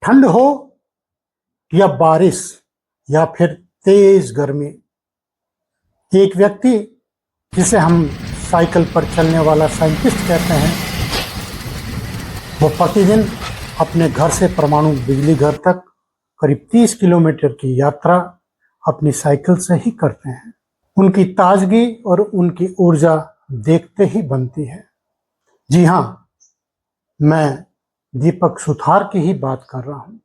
ठंड हो या बारिश या फिर तेज गर्मी, एक व्यक्ति जिसे हम साइकिल पर चलने वाला साइंटिस्ट कहते हैं, वो प्रतिदिन अपने घर से परमाणु बिजली घर तक करीब 30 किलोमीटर की यात्रा अपनी साइकिल से ही करते हैं। उनकी ताजगी और उनकी ऊर्जा देखते ही बनती है। जी हाँ, मैं दीपक सुथार की ही बात कर रहा हूँ।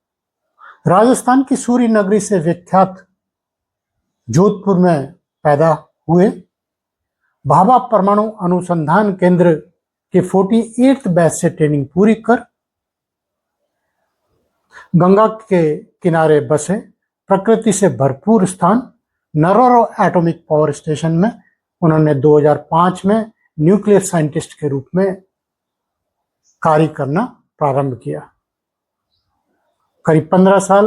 राजस्थान की सूर्य नगरी से विख्यात जोधपुर में पैदा हुए, भाभा परमाणु अनुसंधान केंद्र के 48th बैच से ट्रेनिंग पूरी कर गंगा के किनारे बसे प्रकृति से भरपूर स्थान नरोरो एटॉमिक पावर स्टेशन में उन्होंने 2005 में न्यूक्लियर साइंटिस्ट के रूप में कार्य करना प्रारंभ किया। करीब 15 साल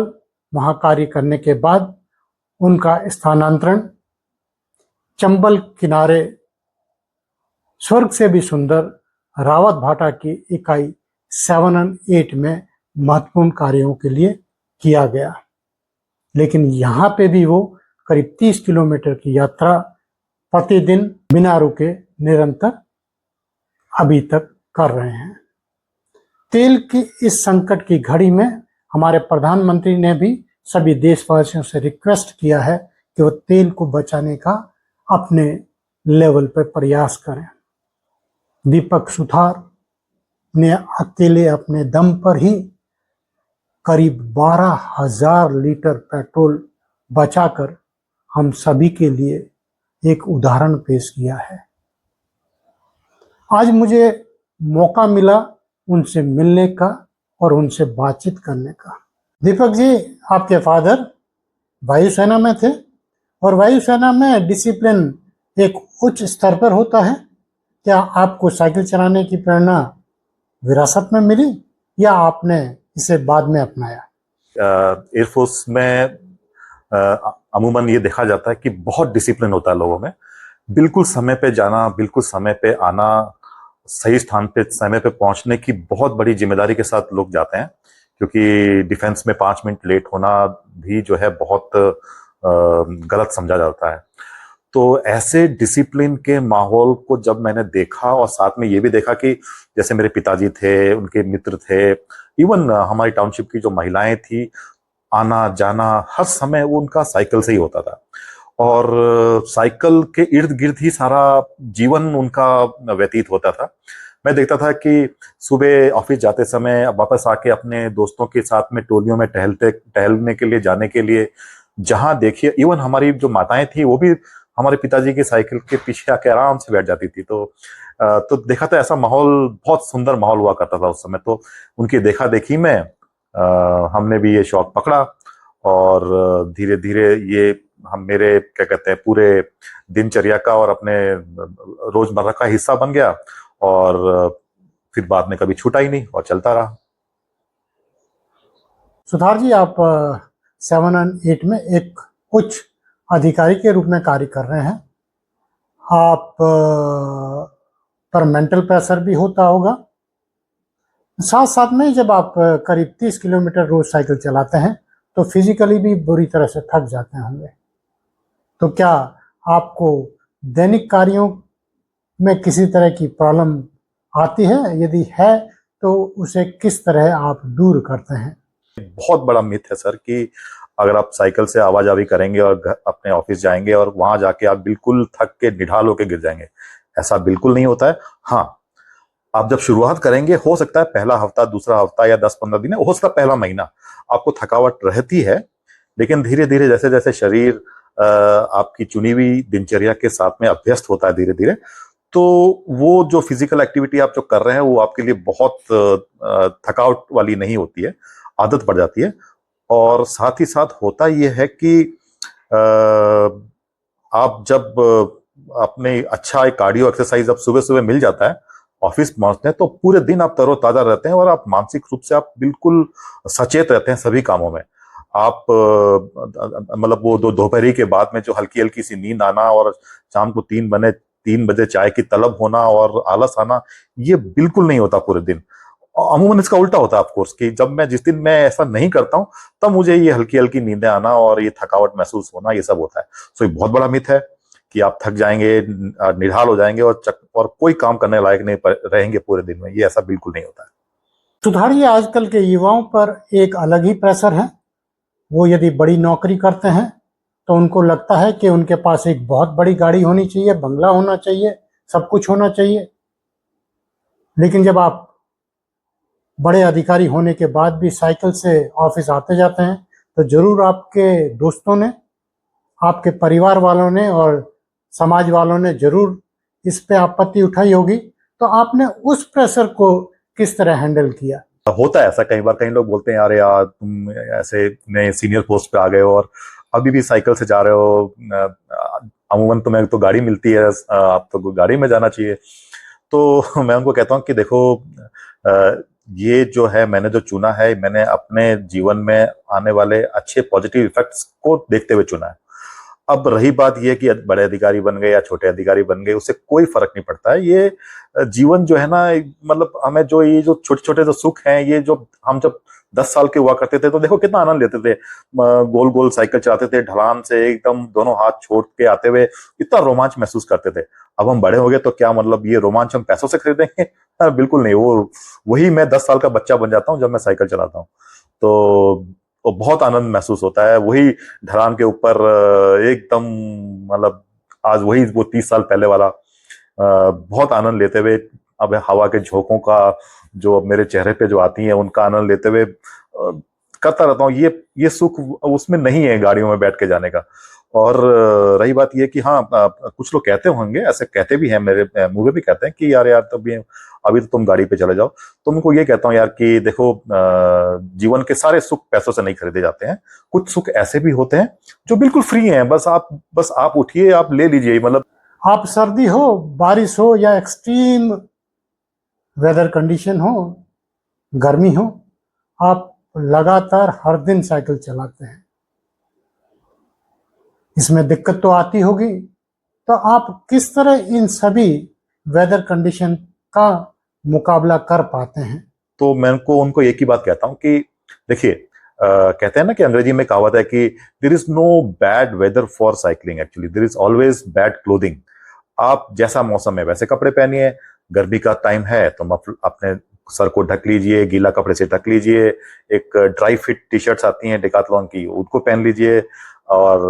वहां कार्य करने के बाद उनका स्थानांतरण चंबल किनारे स्वर्ग से भी सुंदर रावत भाटा की इकाई 7 और 8 में महत्वपूर्ण कार्यों के लिए किया गया। लेकिन यहाँ पे भी वो करीब 30 किलोमीटर की यात्रा प्रतिदिन बिना रुके निरंतर अभी तक कर रहे हैं। तेल की इस संकट की घड़ी में हमारे प्रधानमंत्री ने भी सभी देशवासियों से रिक्वेस्ट किया है कि वो तेल को बचाने का अपने लेवल पर प्रयास करें। दीपक सुथार ने अकेले अपने दम पर ही करीब 12,000 लीटर पेट्रोल बचाकर हम सभी के लिए एक उदाहरण पेश किया है। आज मुझे मौका मिला उनसे मिलने का और उनसे बातचीत करने का। दीपक जी, आपके फादर वायुसेना में थे और वायुसेना में डिसिप्लिन एक उच्च स्तर पर होता है। क्या आपको साइकिल चलाने की प्रेरणा विरासत में मिली या आपने इसे बाद में अपनाया? एयरफोर्स में अमूमन ये देखा जाता है कि बहुत डिसिप्लिन होता है लोगों में। बिल्कुल समय पे जाना, बिल्कुल समय पे आना, सही स्थान पे समय पे पहुंचने की बहुत बड़ी जिम्मेदारी के साथ लोग जाते हैं, क्योंकि डिफेंस में 5 मिनट लेट होना भी जो है बहुत गलत समझा जाता है। तो ऐसे डिसिप्लिन के माहौल को जब मैंने देखा और साथ में ये भी देखा कि जैसे मेरे पिताजी थे, उनके मित्र थे, इवन हमारी टाउनशिप की जो महिलाएं थी, आना जाना हर समय वो उनका साइकिल से ही होता था और साइकिल के इर्द गिर्द ही सारा जीवन उनका व्यतीत होता था। मैं देखता था कि सुबह ऑफिस जाते समय वापस आके अपने दोस्तों के साथ में टोलियों में टहलने के लिए जाने के लिए जहां देखिए, इवन हमारी जो माताएं थी वो भी हमारे पिताजी की साइकिल के पीछे आके आराम से बैठ जाती थी। तो देखा था ऐसा माहौल, बहुत सुंदर माहौल हुआ करता था उस समय। तो उनकी देखा देखी में हमने भी ये शौक पकड़ा और धीरे धीरे ये हम मेरे क्या कहते हैं पूरे दिनचर्या का और अपने रोजमर्रा का हिस्सा बन गया और फिर बाद में कभी छूटा ही नहीं और चलता रहा। सुधार जी, आप 7 और 8 में एक उच्च अधिकारी के रूप में कार्य कर रहे हैं। आप पर मेंटल प्रेशर भी होता होगा। साथ साथ में जब आप करीब 30 किलोमीटर रोज साइकिल चलाते हैं तो फिजिकली भी बुरी तरह से थक जाते होंगे। तो क्या आपको दैनिक कार्यों में किसी तरह की प्रॉब्लम आती है? यदि है तो उसे किस तरह आप दूर करते हैं? बहुत बड़ा मिथ है सर कि अगर आप साइकिल से आवाजावी करेंगे और अपने ऑफिस जाएंगे और वहां जाके आप बिल्कुल थक के निढाल होके गिर जाएंगे। ऐसा बिल्कुल नहीं होता है। हाँ, आप जब शुरुआत करेंगे, हो सकता है पहला हफ्ता, दूसरा हफ्ता या 10-15 दिन, हो सकता है पहला महीना आपको थकावट रहती है, लेकिन धीरे धीरे जैसे जैसे शरीर आपकी चुनी हुई दिनचर्या के साथ में अभ्यस्त होता है धीरे धीरे, तो वो जो फिजिकल एक्टिविटी आप जो कर रहे हैं वो आपके लिए बहुत थकावट वाली नहीं होती है, आदत पड़ जाती है। और साथ ही साथ होता यह है कि आप जब अपने अच्छा एक कार्डियो एक्सरसाइज अब सुबह सुबह मिल जाता है, ऑफिस पहुंचते हैं, तो पूरे दिन आप तरोताजा रहते हैं और आप मानसिक रूप से आप बिल्कुल सचेत रहते हैं सभी कामों में। आप मतलब वो दोपहरी के बाद में जो हल्की हल्की सी नींद आना और शाम को 3 बजे चाय की तलब होना और आलस आना, ये बिल्कुल नहीं होता पूरे दिन। अमूमन इसका उल्टा होता है ऑफ कोर्स, कि जब मैं जिस दिन मैं ऐसा नहीं करता हूँ तब मुझे ये हल्की हल्की नींदें आना और ये थकावट महसूस होना, ये सब होता है। सो ये बहुत बड़ा मिथ है कि आप थक जाएंगे, निढाल हो जाएंगे और कोई काम करने लायक नहीं रहेंगे पूरे दिन में। ये ऐसा बिल्कुल नहीं होता है। सुधारिए, आजकल के युवाओं पर एक अलग ही प्रेशर है। वो यदि बड़ी नौकरी करते हैं तो उनको लगता है कि उनके पास एक बहुत बड़ी गाड़ी होनी चाहिए, बंगला होना चाहिए, सब कुछ होना चाहिए। लेकिन जब आप बड़े अधिकारी होने के बाद भी साइकिल से ऑफिस आते जाते हैं तो जरूर आपके दोस्तों ने, आपके परिवार वालों ने और समाज वालों ने जरूर इस पे आपत्ति उठाई होगी। तो आपने उस प्रेशर को किस तरह हैंडल किया? होता है ऐसा कई बार, कई लोग बोलते हैं यार यार तुम ऐसे नए सीनियर पोस्ट पे आ गए हो और अभी भी साइकिल से जा रहे हो, अमूमन तुम्हें तो गाड़ी मिलती है, आप तो गाड़ी में जाना चाहिए। तो मैं उनको कहता हूँ कि देखो, ये जो है मैंने जो चुना है, मैंने अपने जीवन में आने वाले अच्छे पॉजिटिव इफेक्ट्स को देखते हुए चुना है। अब रही बात ये कि बड़े अधिकारी बन गए या छोटे अधिकारी बन गए, उससे कोई फर्क नहीं पड़ता है। ये जीवन जो है ना, मतलब हमें जो ये जो छोटे छोटे जो सुख हैं, ये जो हम जब 10 साल के हुआ करते थे तो देखो कितना आनंद लेते थे। गोल गोल साइकिल चलाते थे, ढलान से एकदम दोनों हाथ छोड़ के आते हुए इतना रोमांच महसूस करते थे। अब हम बड़े हो गए तो क्या मतलब ये रोमांच हम पैसों से खरीदेंगे? बिल्कुल नहीं। वही मैं 10 साल का बच्चा बन जाता हूँ जब मैं साइकिल चलाता हूँ। तो बहुत आनंद महसूस होता है। वही ढलान के ऊपर एकदम, मतलब आज वही वो 30 साल पहले वाला बहुत आनंद लेते हुए, अब हवा के झोंकों का जो मेरे चेहरे पे जो आती हैं उनका आनंद लेते हुए करता रहता हूँ। ये सुख उसमें नहीं है गाड़ियों में बैठ के जाने का। और रही बात ये कि हाँ, कुछ लोग कहते होंगे, ऐसे कहते भी हैं, मेरे मुंह पे भी कहते हैं कि यार यार तब अभी तो तुम गाड़ी पे चले जाओ। तो उनको ये कहता हूँ यार कि देखो, जीवन के सारे सुख पैसों से नहीं खरीदे जाते हैं। कुछ सुख ऐसे भी होते हैं जो बिल्कुल फ्री हैं, बस आप उठिए, आप ले लीजिए। मतलब आप सर्दी हो, बारिश हो या एक्सट्रीम वेदर कंडीशन हो, गर्मी हो, आप लगातार हर दिन साइकिल चलाते हैं। इसमें दिक्कत तो आती होगी, तो आप किस तरह इन सभी वेदर कंडीशन का मुकाबला कर पाते हैं? तो मैं उनको एक ही बात कहता हूं कि देखिए, कहते हैं ना कि अंग्रेजी में कहावत है कि there is no bad weather for cycling, actually there is always bad clothing. आप जैसा मौसम है वैसे कपड़े पहनिए। गर्मी का टाइम है तो अपने सर को ढक लीजिए, गीला कपड़े से ढक लीजिए। एक ड्राई फिट टी शर्ट्स आती हैं डिकाथलॉन की, उनको पहन लीजिए। और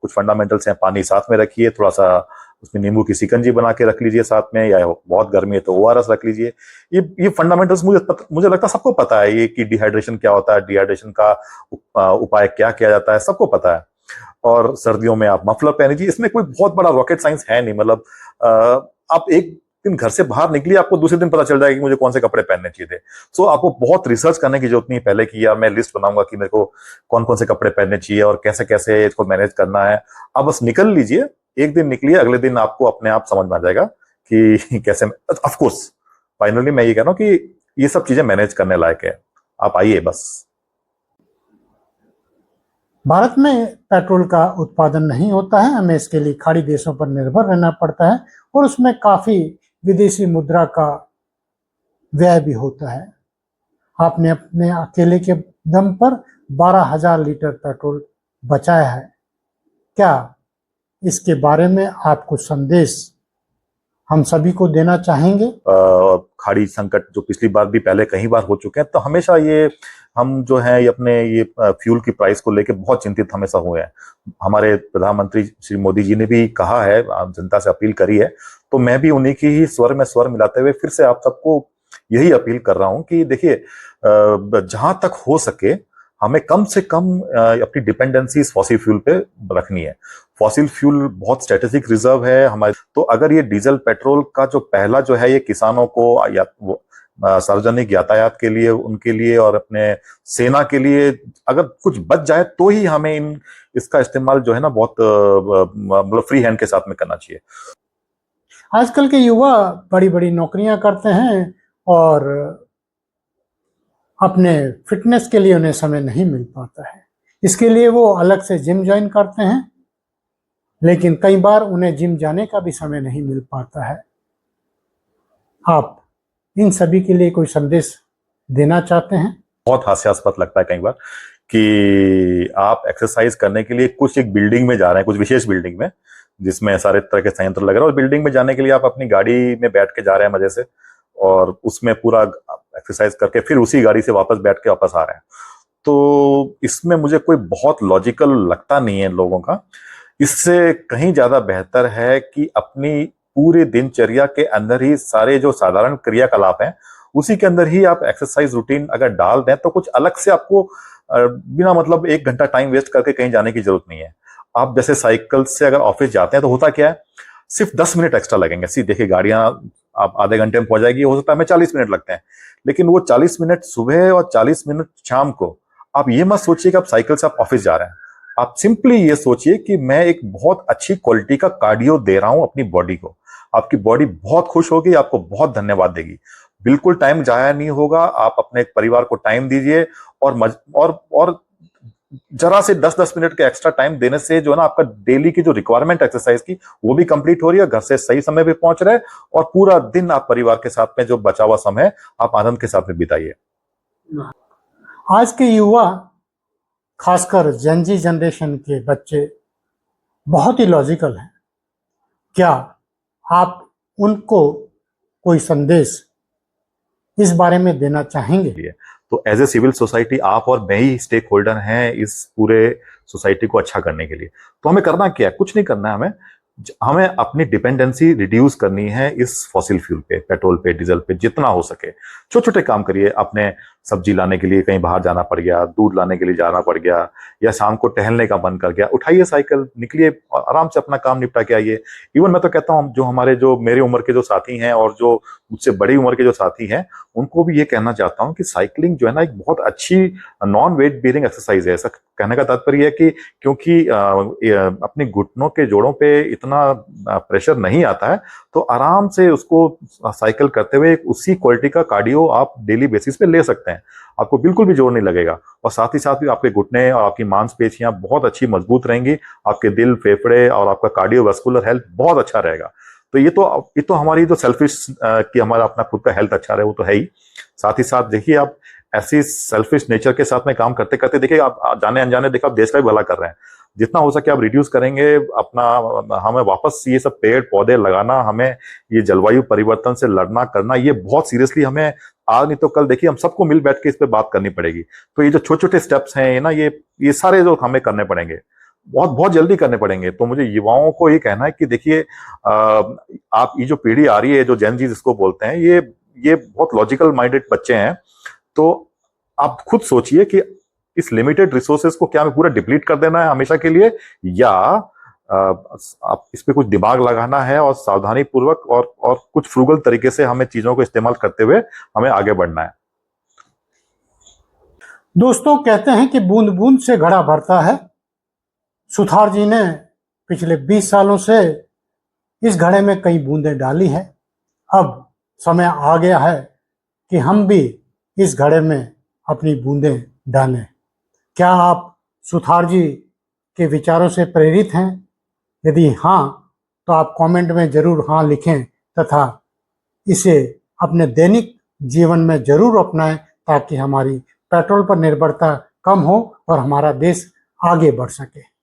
कुछ फंडामेंटल्स हैं, पानी साथ में रखिए, थोड़ा सा उसमें नींबू की शिकंजी बना के रख लीजिए साथ में, या बहुत गर्मी है तो ओआरएस रख लीजिए। ये फंडामेंटल्स मुझे लगता है सबको पता है ये, कि डिहाइड्रेशन क्या होता है, डिहाइड्रेशन का उपाय क्या किया जाता है, सबको पता है। और सर्दियों में आप मफलर पहन लीजिए। इसमें कोई बहुत बड़ा रॉकेट साइंस है नहीं। मतलब आप एक दिन घर से बाहर निकलिए, आपको दूसरे दिन पता चल जाएगा कि मुझे कौन से कपड़े पहनने चाहिए थे। सो आपको बहुत रिसर्च करने की जरूरत नहीं है पहले कि यार मैं लिस्ट बनाऊंगा कि मेरे को कौन कौन से कपड़े पहनने चाहिए और कैसे कैसे इसको मैनेज करना है। आप बस निकल लीजिए, एक दिन निकलिए, अगले दिन आपको अपने आप समझ में आ जाएगा कि कैसे। ऑफ कोर्स फाइनली मैं ये कह रहा हूँ कि ये सब चीजें मैनेज करने लायक है। आप आइए बस। भारत में पेट्रोल का उत्पादन नहीं होता है, हमें इसके लिए खाड़ी देशों पर निर्भर रहना पड़ता है और उसमें काफी विदेशी मुद्रा का व्यय भी होता है। आपने अपने अकेले के दम पर 12,000 लीटर पेट्रोल बचाया है। क्या इसके बारे में आप कुछ संदेश हम सभी को देना चाहेंगे? खाड़ी संकट जो पिछली बार भी पहले कई बार हो चुके हैं, तो हमेशा ये हम जो है ये अपने ये फ्यूल की प्राइस को लेके बहुत चिंतित हमेशा हुए हैं। हमारे प्रधानमंत्री श्री मोदी जी ने भी कहा है, जनता से अपील करी है, तो मैं भी उन्हीं की ही स्वर में स्वर मिलाते हुए फिर से आप सबको यही अपील कर रहा हूं कि देखिए, जहां तक हो सके हमें कम से कम अपनी डिपेंडेंसी फॉसिल फ्यूल पे रखनी है। फॉसिल फ्यूल बहुत स्ट्रेटेजिक रिजर्व है हमारे। तो अगर ये डीजल पेट्रोल का जो पहला जो है ये किसानों को या सार्वजनिक यातायात के लिए, उनके लिए और अपने सेना के लिए अगर कुछ बच जाए तो ही हमें इसका इस्तेमाल जो है ना बहुत मतलब फ्री हैंड के साथ में करना चाहिए। आजकल के युवा बड़ी बड़ी नौकरियां करते हैं और अपने फिटनेस के लिए उन्हें समय नहीं मिल पाता है। इसके लिए वो अलग से जिम ज्वाइन करते हैं, लेकिन कई बार उन्हें जिम जाने का भी समय नहीं मिल पाता है। आप इन सभी के लिए कोई संदेश देना चाहते हैं? बहुत हास्यास्पद लगता है कई बार कि आप एक्सरसाइज करने के लिए कुछ एक बिल्डिंग में जा रहे हैं, कुछ विशेष बिल्डिंग में जिसमें सारे तरह के संयंत्र लग रहे हैं, और बिल्डिंग में जाने के लिए आप अपनी गाड़ी में बैठ के जा रहे हैं मजे से, और उसमें पूरा एक्सरसाइज करके फिर उसी गाड़ी से वापस बैठ के वापस आ रहे हैं। तो इसमें मुझे कोई बहुत लॉजिकल लगता नहीं है लोगों का। इससे कहीं ज्यादा बेहतर है कि अपनी पूरे दिनचर्या के अंदर ही सारे जो साधारण क्रियाकलाप हैं उसी के अंदर ही आप एक्सरसाइज रूटीन अगर डाल दें तो कुछ अलग से आपको बिना मतलब 1 घंटा टाइम वेस्ट करके कहीं जाने की जरूरत नहीं है। आप जैसे साइकिल से अगर ऑफिस जाते हैं तो होता क्या है, सिर्फ 10 मिनट एक्स्ट्रा लगेंगे। सी देखिए गाड़ियां आप आधे घंटे में पहुंच जाएगी, हो सकता है हमें 40 मिनट लगते हैं, लेकिन वो 40 मिनट सुबह और 40 मिनट शाम को आप ये मत सोचिए कि आप साइकिल से आप ऑफिस जा रहे हैं। आप सिंपली ये सोचिए कि मैं एक बहुत अच्छी क्वालिटी का कार्डियो दे रहा हूं अपनी बॉडी को। आपकी बॉडी बहुत खुश होगी, आपको बहुत धन्यवाद देगी। बिल्कुल टाइम जाया नहीं होगा। आप अपने परिवार को टाइम दीजिए, और जरा से 10-10 मिनट के एक्स्ट्रा टाइम देने से जो है ना आपका डेली की जो रिक्वायरमेंट एक्सरसाइज की वो भी कंप्लीट हो रही है, घर से सही समय पे पहुंच रहे, और पूरा दिन आप परिवार के साथ में जो बचा हुआ समय आप आनंद के साथ में बिताइए। आज के युवा, खासकर जेनजी जनरेशन के बच्चे बहुत ही लॉजिकल हैं। क्या आप उनको कोई संदेश इस बारे में देना चाहेंगे? तो एज ए सिविल सोसाइटी आप और मैं ही स्टेक होल्डर हैं इस पूरे सोसाइटी को अच्छा करने के लिए। तो हमें करना क्या है? कुछ नहीं करना है। हमें अपनी डिपेंडेंसी रिड्यूस करनी है इस फॉसिल फ्यूल पे, पेट्रोल पे, डीजल पे, जितना हो सके। छोटे छोटे काम करिए। अपने सब्जी लाने के लिए कहीं बाहर जाना पड़ गया, दूध लाने के लिए जाना पड़ गया, या शाम को टहलने का मन कर गया, उठाइए साइकिल, निकलिए और आराम से अपना काम निपटा के आइए। इवन मैं तो कहता हूँ जो मेरे उम्र के जो साथी हैं और जो मुझसे बड़ी उम्र के जो साथी हैं, उनको भी ये कहना चाहता हूँ कि साइकिलिंग जो है ना एक बहुत अच्छी नॉन वेट बेयरिंग एक्सरसाइज है। ऐसा कहने का तात्पर्य है कि क्योंकि अपने घुटनों के जोड़ों पे इतना प्रेशर नहीं आता है, तो आराम से उसको साइकिल करते हुए उसी क्वालिटी का कार्डियो आप डेली बेसिस पे ले सकते हैं। आपको बिल्कुल भी जोर नहीं लगेगा, और साथ ही साथ भी आपके घुटने और आपकी मांसपेशियां बहुत अच्छी मजबूत रहेंगी। आपके दिल, फेफड़े और आपका कार्डियोवास्कुलर हेल्थ बहुत अच्छा रहेगा। तो ये तो हमारी जो सेल्फिश कि हमारा अपना खुद का हेल्थ अच्छा रहे वो तो है ही। साथ ही साथ देखिए आप ऐसी सेल्फिश नेचर के साथ में काम करते करते देखिए आप जाने अनजाने देखिए आप देश का भी भला कर रहे हैं। जितना हो सके आप रिड्यूस करेंगे अपना, हमें वापस ये सब पेड़ पौधे लगाना, हमें ये जलवायु परिवर्तन से लड़ना करना, ये बहुत सीरियसली हमें आज नहीं तो कल देखिए हम सबको मिल बैठ के इस पे बात करनी पड़ेगी। तो ये जो छोटे छोटे स्टेप्स हैं ना, ये सारे जो हमें करने पड़ेंगे, बहुत बहुत जल्दी करने पड़ेंगे। तो मुझे युवाओं को ये कहना है कि देखिए आप ये जो पीढ़ी आ रही है, जो जेन जी जिसको बोलते हैं, ये बहुत लॉजिकल माइंडेड बच्चे हैं। तो आप खुद सोचिए कि इस लिमिटेड रिसोर्सेज को क्या हमें पूरा डिप्लीट कर देना है हमेशा के लिए, या आप इस पे कुछ दिमाग लगाना है और सावधानी पूर्वक और कुछ फ्रूगल तरीके से हमें चीजों को इस्तेमाल करते हुए हमें आगे बढ़ना है। दोस्तों, कहते हैं कि बूंद बूंद से घड़ा भरता है। सुथार जी ने पिछले 20 सालों से इस घड़े में कई बूंदें डाली है। अब समय आ गया है कि हम भी इस घड़े में अपनी बूंदें डालें। क्या आप सुथार जी के विचारों से प्रेरित हैं? यदि हाँ, तो आप कमेंट में जरूर हाँ लिखें तथा इसे अपने दैनिक जीवन में जरूर अपनाएं, ताकि हमारी पेट्रोल पर निर्भरता कम हो और हमारा देश आगे बढ़ सके।